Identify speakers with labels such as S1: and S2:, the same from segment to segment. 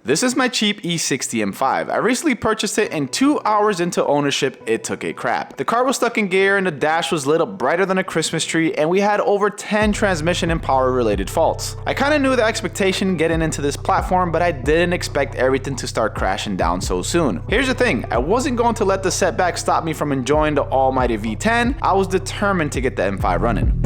S1: This is my cheap E60 M5. I recently purchased it and 2 hours into ownership, it took a crap. The car was stuck in gear and the dash was lit up brighter than a Christmas tree, and we had over 10 transmission and power related faults. I kinda knew the expectation getting into this platform, but I didn't expect everything to start crashing down so soon. Here's the thing, I wasn't going to let the setback stop me from enjoying the almighty V10. I was determined to get the M5 running.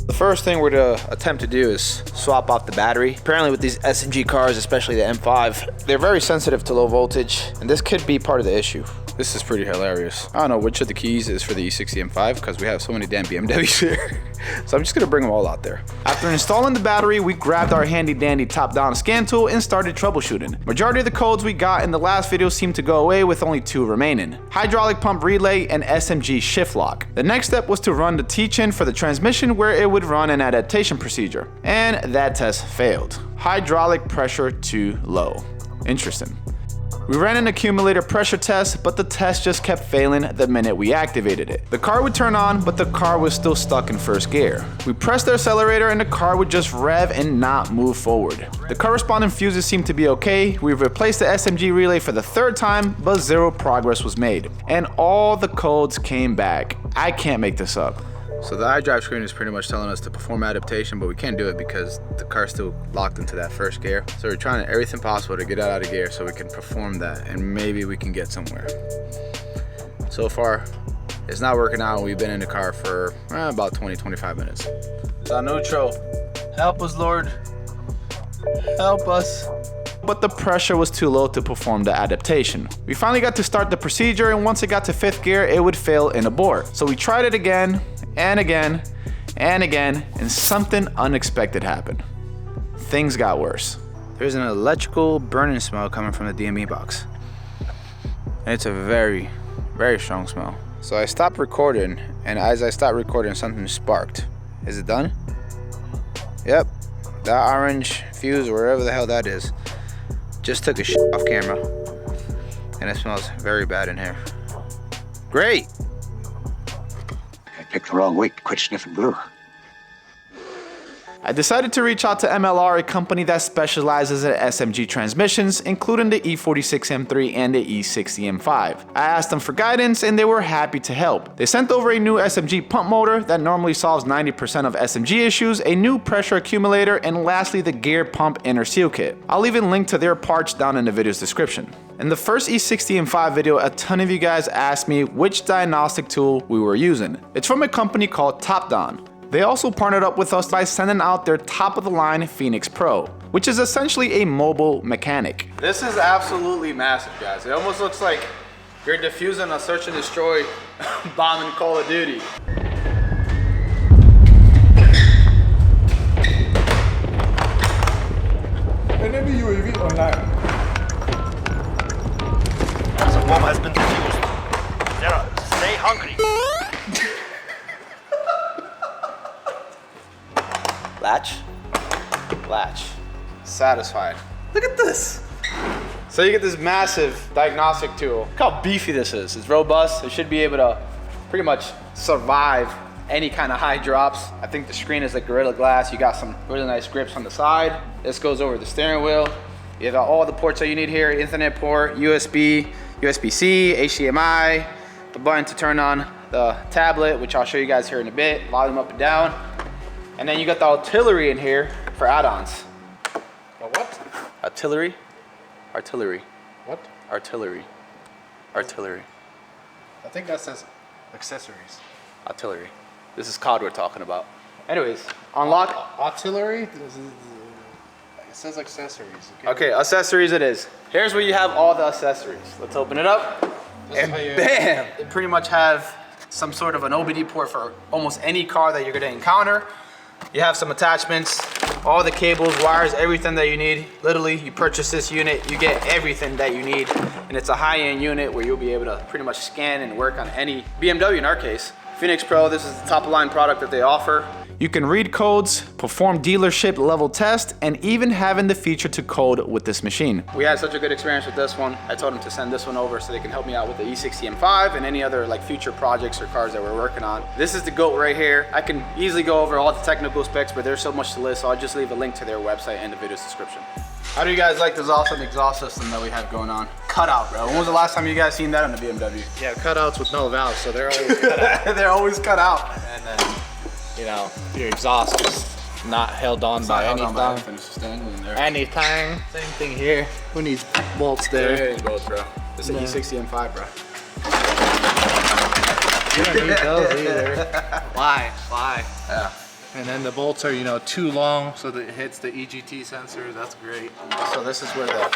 S1: The first thing we're gonna attempt to do is swap out the battery. Apparently with these SMG cars, especially the M5, they're very sensitive to low voltage, and this could be part of the issue. This is pretty hilarious. I don't know which of the keys is for the E60 M5 because we have so many damn BMWs here. So I'm just gonna bring them all out there. After installing the battery, we grabbed our handy dandy top-down scan tool and started troubleshooting. Majority of the codes we got in the last video seemed to go away with only 2 remaining: hydraulic pump relay and SMG shift lock. The next step was to run the teach-in for the transmission where it would run an adaptation procedure. And that test failed. Hydraulic pressure too low. Interesting. We ran an accumulator pressure test, but the test just kept failing the minute we activated it. The car would turn on, but the car was still stuck in first gear. We pressed the accelerator and the car would just rev and not move forward. The corresponding fuses seemed to be okay. We replaced the SMG relay for the 3rd time, but 0 progress was made. And all the codes came back. I can't make this up. So the iDrive screen is pretty much telling us to perform adaptation, but we can't do it because the car's still locked into that first gear. So we're trying everything possible to get it out of gear so we can perform that and maybe we can get somewhere. So far, it's not working out. We've been in the car for about 20-25 minutes. So neutral, help us, Lord, help us. But the pressure was too low to perform the adaptation. We finally got to start the procedure, and once it got to 5th gear, it would fail and abort. So we tried it again, and again, and again, and something unexpected happened. Things got worse. There's an electrical burning smell coming from the DME box. And it's a very, very strong smell. So I stopped recording, and as I stopped recording, something sparked. Is it done? Yep, that orange fuse, or wherever the hell that is, just took a shit off camera. And it smells very bad in here. Great!
S2: I picked the wrong week to quit sniffing glue.
S1: I decided to reach out to MLR, a company that specializes in SMG transmissions, including the E46 M3 and the E60 M5. I asked them for guidance and they were happy to help. They sent over a new SMG pump motor that normally solves 90% of SMG issues, a new pressure accumulator, and lastly the gear pump inner seal kit. I'll even link to their parts down in the video's description. In the first E60 M5 video, a ton of you guys asked me which diagnostic tool we were using. It's from a company called Top-Down. They also partnered up with us by sending out their top-of-the-line Phoenix Pro, which is essentially a mobile mechanic. This is absolutely massive, guys. It almost looks like you're defusing a search and destroy bomb in Call of Duty.
S3: Enemy UAV online.
S4: The bomb has been defused. Sarah, stay hungry.
S1: Latch, latch, satisfied. Look at this. So you get this massive diagnostic tool. Look how beefy this is. It's robust. It should be able to pretty much survive any kind of high drops. I think the screen is like Gorilla Glass. You got some really nice grips on the side. This goes over the steering wheel. You have all the ports that you need here. Ethernet port, USB, USB-C, HDMI, the button to turn on the tablet, which I'll show you guys here in a bit. Volume up and down. And then you got the artillery in here for add-ons.
S3: What?
S1: Artillery? Artillery.
S3: What?
S1: Artillery. Artillery.
S3: I think that says accessories.
S1: Artillery. This is COD we're talking about. Anyways, unlock.
S3: Artillery? It says accessories.
S1: Okay, accessories it is. Here's where you have all the accessories. Let's open it up. And bam! They pretty much have some sort of an OBD port for almost any car that you're gonna encounter. You have some attachments, all the cables, wires, everything that you need. Literally, you purchase this unit, you get everything that you need. And it's a high-end unit where you'll be able to pretty much scan and work on any BMW in our case. Phoenix Pro, this is the top-of-line product that they offer. You can read codes, perform dealership level tests, and even having the feature to code with this machine. We had such a good experience with this one. I told them to send this one over so they can help me out with the E60 M5 and any other like future projects or cars that we're working on. This is the GOAT right here. I can easily go over all the technical specs, but there's so much to list, so I'll just leave a link to their website in the video description. How do you guys like this awesome exhaust system that we have going on? Cutout, bro. When was the last time you guys seen that on the BMW?
S3: Yeah, cutouts with no valves, so they're always cut out.
S1: They're always cut out.
S5: And then, you know, your exhaust is not held on by anything. Anything. Same thing here. Who needs bolts there?
S1: There you go, bro. It's an E60 M5, bro.
S3: You don't need those either.
S5: Why?
S1: Yeah.
S3: And then the bolts are, you know, too long so that it hits the EGT sensors. That's great.
S1: So this is where the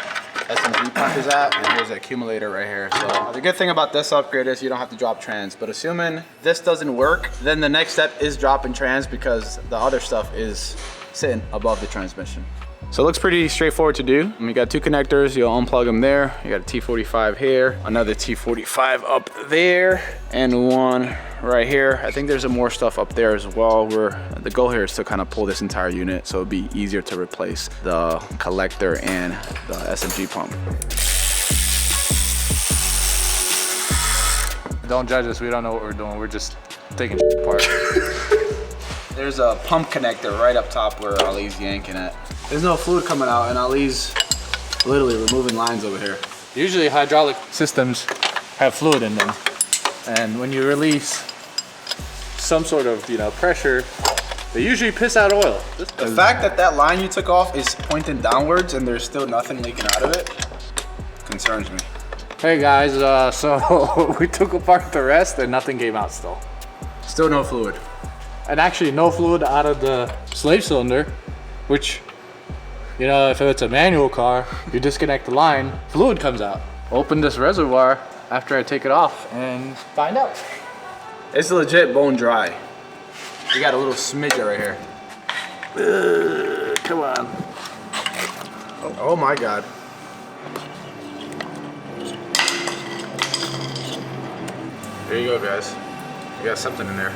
S1: SMG pump is at, and here's the accumulator right here. So the good thing about this upgrade is you don't have to drop trans, but assuming this doesn't work, then the next step is dropping trans because the other stuff is sitting above the transmission. So it looks pretty straightforward to do. You got two connectors, you'll unplug them there. You got a T45 here, another T45 up there, and one right here. I think there's some more stuff up there as well, where the goal here is to kind of pull this entire unit so it'd be easier to replace the collector and the SMG pump.
S3: Don't judge us, we don't know what we're doing. We're just taking shit apart.
S1: There's a pump connector right up top where Ali's yanking at. There's no fluid coming out, and Ali's literally removing lines over here.
S3: Usually hydraulic systems have fluid in them. And when you release some sort of, you know, pressure, they usually piss out oil.
S1: The fact that that line you took off is pointing downwards and there's still nothing leaking out of it concerns me.
S3: Hey guys, so we took apart the rest and nothing came out still.
S1: Still no fluid.
S3: And actually no fluid out of the slave cylinder, which, you know, if it's a manual car, you disconnect the line, fluid comes out. Open this reservoir after I take it off and find out.
S1: It's legit bone dry. You got a little smidge right here.
S3: Come on.
S1: Oh my God. There you go, guys. You got something in there.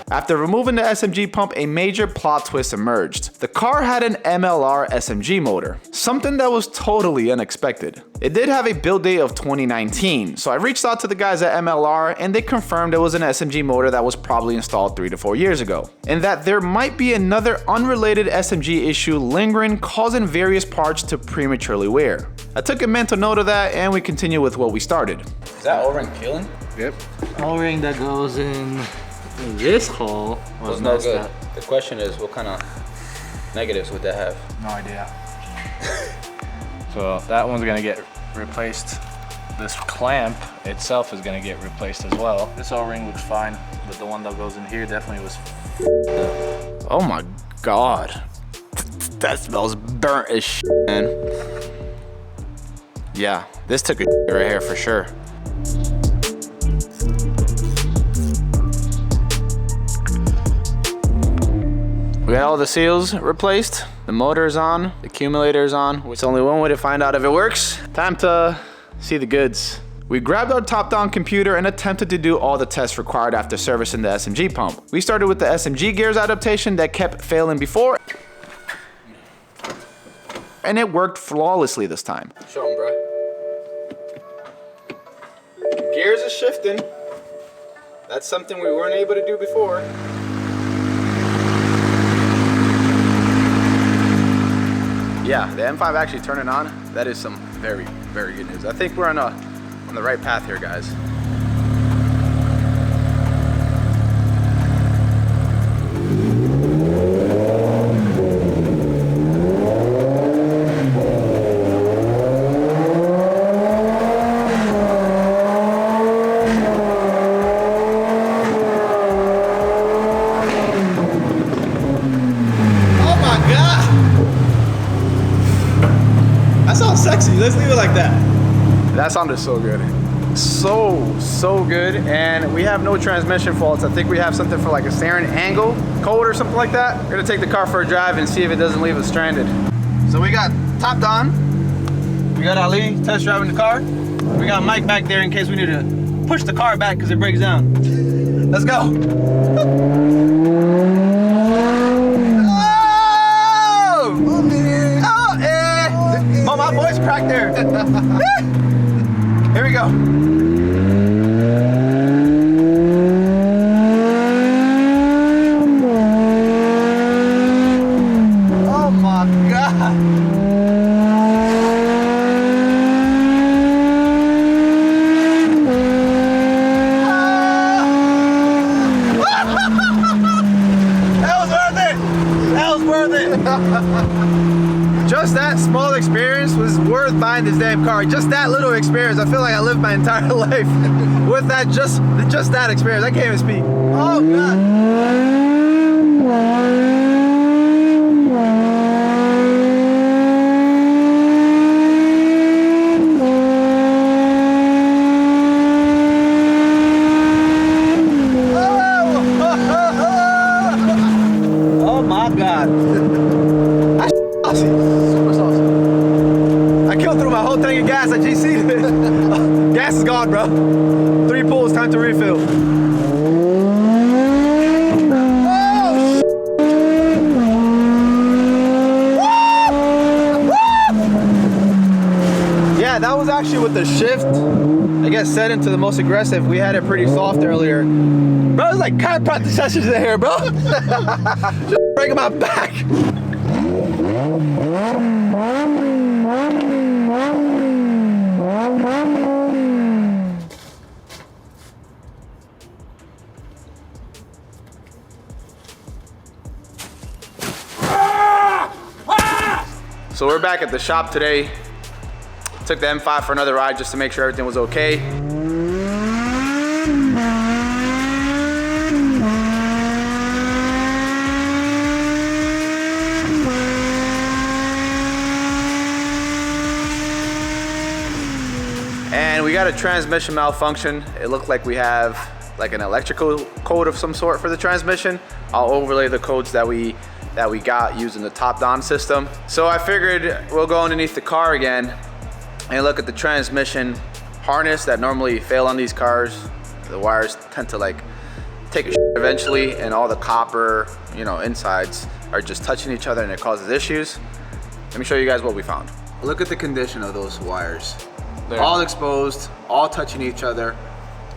S1: After removing the SMG pump, a major plot twist emerged. The car had an MLR SMG motor, something that was totally unexpected. It did have a build date of 2019, so I reached out to the guys at MLR and they confirmed it was an SMG motor that was probably installed 3 to 4 years ago, and that there might be another unrelated SMG issue lingering, causing various parts to prematurely wear. I took a mental note of that and we continue with what we started. Is that O-ring peeling?
S3: Yep.
S5: O-ring that goes in this hole was
S1: no
S5: messed
S1: good.
S5: up.
S1: The question is, what kind of negatives would that have?
S3: No idea. So that one's gonna get replaced. This clamp itself is gonna get replaced as well. This O-ring looks fine, but the one that goes in here definitely was
S1: Oh my God. That smells burnt as shit, man. Yeah, this took a shit right here for sure. We got all the seals replaced, the motor is on, the accumulator is on. It's only one way to find out if it works. Time to see the goods. We grabbed our top-down computer and attempted to do all the tests required after servicing the SMG pump. We started with the SMG gears adaptation that kept failing before, and it worked flawlessly this time. Show them, bro. Gears are shifting. That's something we weren't able to do before. Yeah, the M5 actually turning on, that is some very, very good news. I think we're on the right path here, guys. Sexy, let's leave it like that. That sounded so good. So good. And we have no transmission faults. I think we have something for like a steering angle code or something like that. We're gonna take the car for a drive and see if it doesn't leave us stranded. So we got top down. We got Ali test driving the car. We got Mike back there in case we need to push the car back because it breaks down. Let's go. Just that small experience was worth buying this damn car. Just that little experience. I feel like I lived my entire life with that, just that experience. I can't even speak. Oh God. Oh my God. That's saucy. Super saucy. I killed through my whole tank of gas at GC. Gas is gone, bro. 3 pulls, time to refill. Oh, yeah, that was actually with the shift. I guess set into the most aggressive. We had it pretty soft earlier. Bro, it's like chiropractic sessions in here, bro. Just breaking my back. So we're back at the shop today. Took the M5 for another ride just to make sure everything was okay. And we got a transmission malfunction. It looked like we have like an electrical code of some sort for the transmission. I'll overlay the codes that we got using the top-down system. So I figured we'll go underneath the car again and look at the transmission harness that normally fail on these cars. The wires tend to like take a shit eventually, and all the copper, you know, insides are just touching each other and it causes issues. Let me show you guys what we found. Look at the condition of those wires. They're all exposed, all touching each other.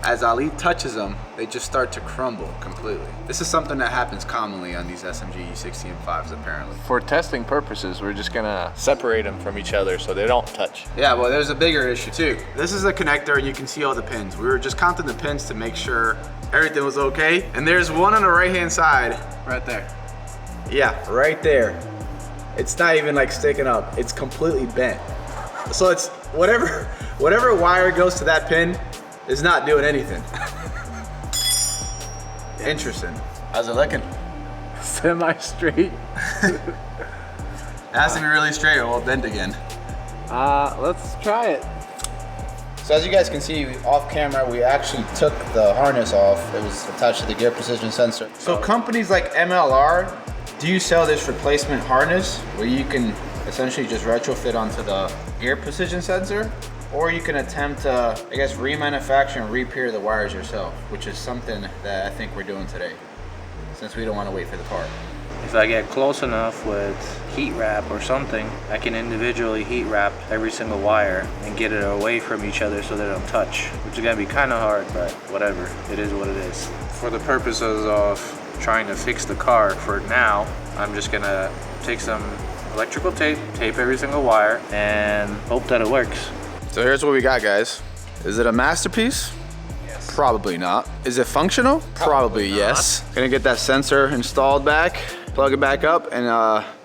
S1: As Ali touches them, they just start to crumble completely. This is something that happens commonly on these SMG E60 M5s apparently.
S5: For testing purposes, we're just gonna separate them from each other so they don't touch.
S1: Yeah, well, there's a bigger issue too. This is a connector and you can see all the pins. We were just counting the pins to make sure everything was okay. And there's one on the right-hand side.
S3: Right there.
S1: Yeah, right there. It's not even like sticking up. It's completely bent. So it's whatever wire goes to that pin is not doing anything. Interesting. How's it looking?
S3: Semi-straight.
S1: It has to be really straight or we'll bend again.
S3: Let's try it.
S1: So as you guys can see, off camera, we actually took the harness off. It was attached to the gear precision sensor. So companies like MLR do sell this replacement harness where you can essentially just retrofit onto the gear precision sensor, or you can attempt to, I guess, remanufacture and repair the wires yourself, which is something that I think we're doing today, since we don't want to wait for the part.
S6: If I get close enough with heat wrap or something, I can individually heat wrap every single wire and get it away from each other so they don't touch, which is gonna be kind of hard, but whatever, it is what it is. For the purposes of trying to fix the car for now, I'm just gonna take some electrical tape, tape every single wire, and hope that it works.
S1: So here's what we got, guys. Is it a masterpiece?
S6: Yes.
S1: Probably not. Is it functional? Probably yes. Gonna get that sensor installed back, plug it back up, and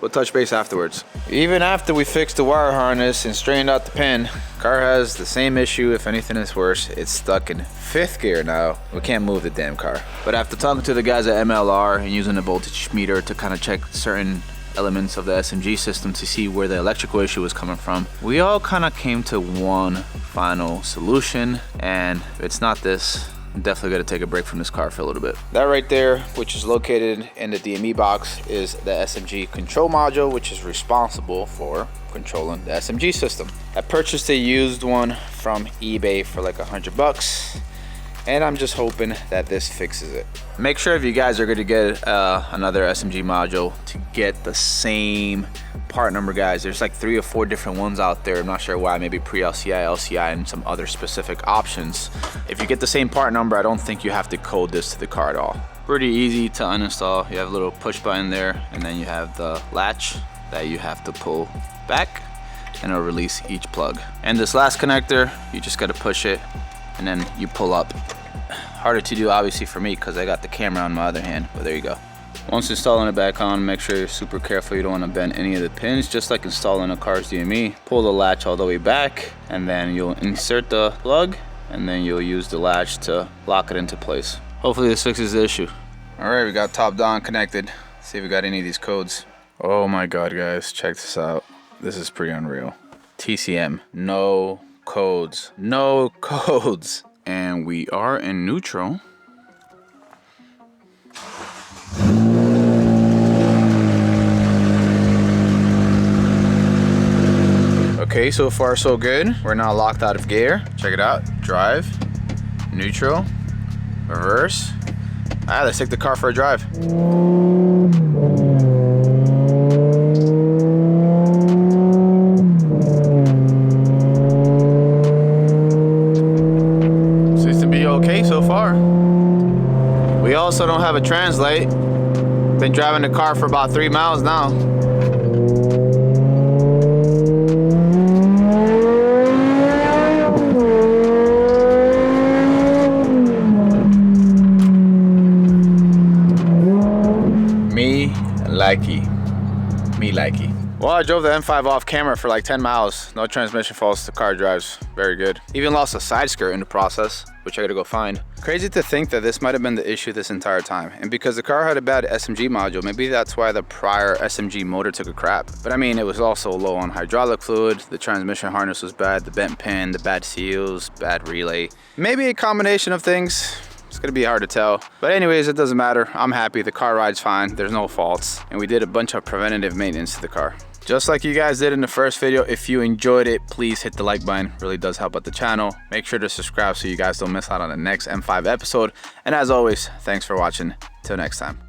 S1: we'll touch base afterwards. Even after we fixed the wire harness and straightened out the pin, car has the same issue, if anything is worse. It's stuck in 5th gear now. We can't move the damn car. But after talking to the guys at MLR and using the voltage meter to kind of check certain elements of the SMG system to see where the electrical issue was coming from, we all kind of came to one final solution, and if it's not this, I'm definitely gonna take a break from this car for a little bit. That right there, which is located in the DME box, is the SMG control module, which is responsible for controlling the SMG system. I purchased a used one from eBay for like $100, and I'm just hoping that this fixes it. Make sure if you guys are gonna get another SMG module to get the same part number, guys. There's like 3 or 4 different ones out there. I'm not sure why, maybe pre-LCI, LCI, and some other specific options. If you get the same part number, I don't think you have to code this to the car at all. Pretty easy to uninstall. You have a little push button there, and then you have the latch that you have to pull back, and it'll release each plug. And this last connector, you just gotta push it, and then you pull up. Harder to do obviously for me because I got the camera on my other hand, but there you go. Once installing it back on, make sure you're super careful you don't want to bend any of the pins, just like installing a car's DME. Pull the latch all the way back, and then you'll insert the plug, and then you'll use the latch to lock it into place. Hopefully this fixes the issue. All right, we got top down connected. Let's see if we got any of these codes. Oh my God, guys, check this out. This is pretty unreal. TCM, no codes, no codes. And we are in neutral. Okay, so far so good. We're now locked out of gear. Check it out. Drive, neutral, reverse. All right, let's take the car for a drive. Seems to be okay so far. We also don't have a translate. Been driving the car for about 3 miles now. Me likey. Well, I drove the M5 off camera for like 10 miles. No transmission faults, the car drives very good. Even lost a side skirt in the process, which I gotta go find. Crazy to think that this might have been the issue this entire time. And because the car had a bad SMG module, maybe that's why the prior SMG motor took a crap. But I mean, it was also low on hydraulic fluid, the transmission harness was bad, the bent pin, the bad seals, bad relay. Maybe a combination of things. It's gonna be hard to tell. But anyways, it doesn't matter. I'm happy, the car rides fine, there's no faults. And we did a bunch of preventative maintenance to the car. Just like you guys did in the first video, if you enjoyed it, please hit the like button. It really does help out the channel. Make sure to subscribe so you guys don't miss out on the next M5 episode. And as always, thanks for watching. Till next time.